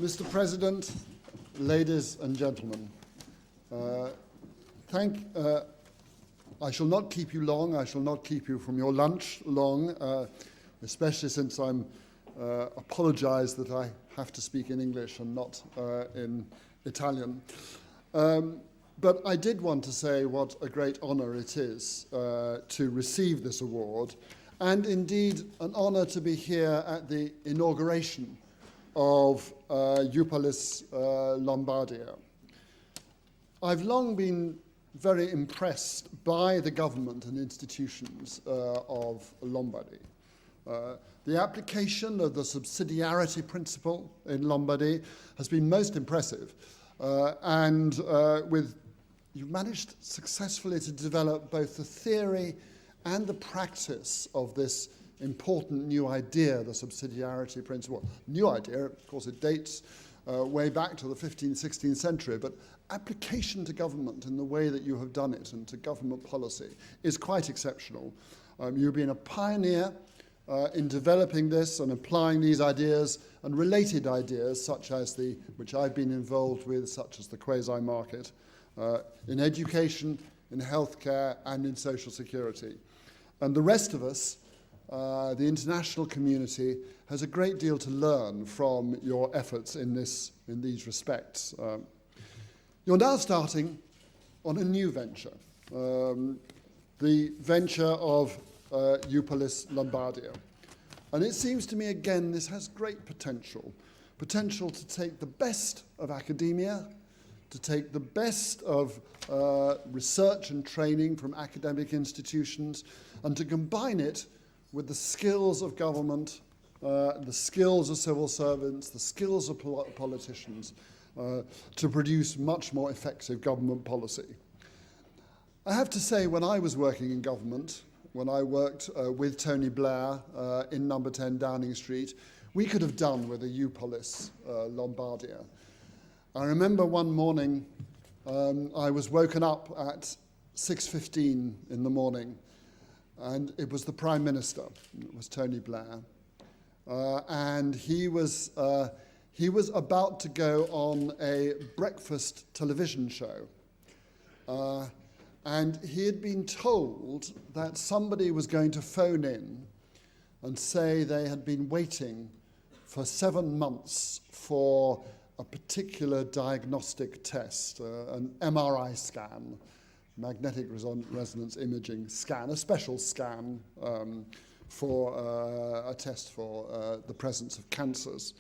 Mr. President, ladies and gentlemen, I shall not keep you long. I shall not keep you from your lunch long, especially since I'm apologize that I have to speak in English and not in Italian. But I did want to say what a great honor it is to receive this award, and indeed an honor to be here at the inauguration of Éupolis Lombardia. I've long been very impressed by the government and institutions of Lombardy. The application of the subsidiarity principle in Lombardy has been most impressive, and you've managed successfully to develop both the theory and the practice of this important new idea, the subsidiarity principle. New idea, of course, it dates way back to the 15th, 16th century, but application to government in the way that you have done it and to government policy is quite exceptional. You've been a pioneer in developing this and applying these ideas and related ideas such as which I've been involved with, such as the quasi-market, in education, in healthcare, and in social security. And the rest of us, the international community, has a great deal to learn from your efforts in these respects. You're now starting on a new venture, the venture of Éupolis Lombardia. And it seems to me, again, this has great potential to take the best of academia, to take the best of research and training from academic institutions, and to combine it with the skills of government, the skills of civil servants, the skills of politicians, to produce much more effective government policy. I have to say, when I was working in government, when I worked with Tony Blair in number 10 Downing Street, we could have done with a Éupolis Lombardia. I remember one morning I was woken up at 6:15 in the morning, and it was the Prime Minister. It was Tony Blair, and he was about to go on a breakfast television show. And he had been told that somebody was going to phone in and say they had been waiting for 7 months for a particular diagnostic test, an MRI scan, magnetic resonance imaging scan, a special scan for a test for the presence of cancers.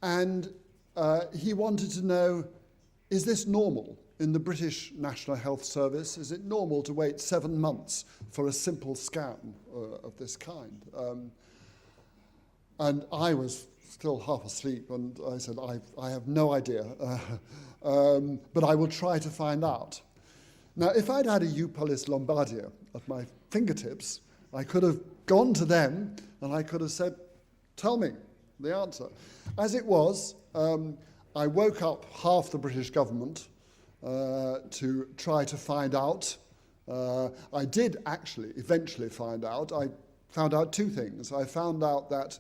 And he wanted to know, is this normal? In the British National Health Service, is it normal to wait 7 months for a simple scan of this kind? And I was still half asleep, and I said, I have no idea, but I will try to find out. Now, if I'd had a Éupolis Lombardia at my fingertips, I could have gone to them, and I could have said, tell me the answer. As it was, I woke up half the British government to try to find out. I did actually eventually find out. I found out two things. I found out that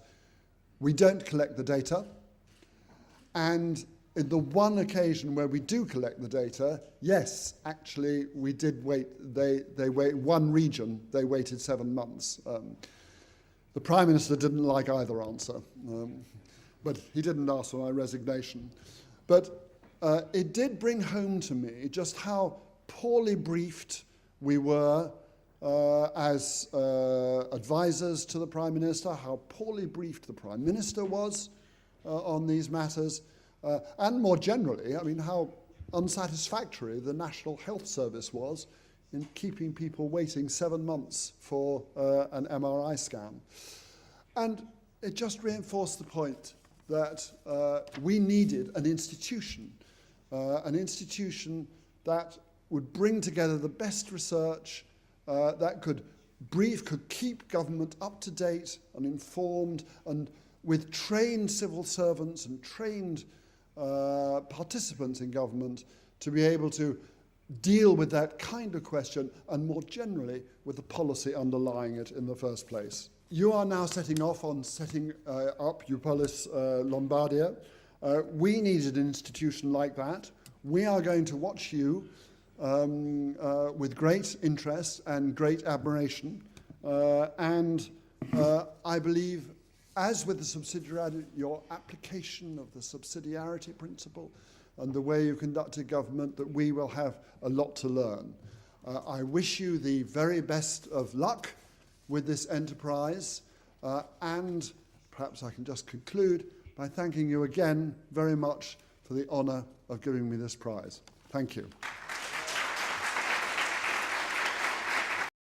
we don't collect the data, and in the one occasion where we do collect the data, yes, actually we did wait. They wait one region. They waited 7 months. The Prime Minister didn't like either answer, but he didn't ask for my resignation. But it did bring home to me just how poorly briefed we were as advisors to the Prime Minister, how poorly briefed the Prime Minister was on these matters, and more generally, I mean, how unsatisfactory the National Health Service was in keeping people waiting 7 months for an MRI scan. And it just reinforced the point that we needed an institution that would bring together the best research, that could keep government up to date and informed, and with trained civil servants and trained participants in government to be able to deal with that kind of question and more generally with the policy underlying it in the first place. You are now setting off on setting up Éupolis Lombardia. We needed an institution like that. We are going to watch you with great interest and great admiration. And I believe, as with the subsidiarity, your application of the subsidiarity principle and the way you conducted government, that we will have a lot to learn. I wish you the very best of luck with this enterprise, and perhaps I can just conclude by thanking you again very much for the honour of giving me this prize. Thank you.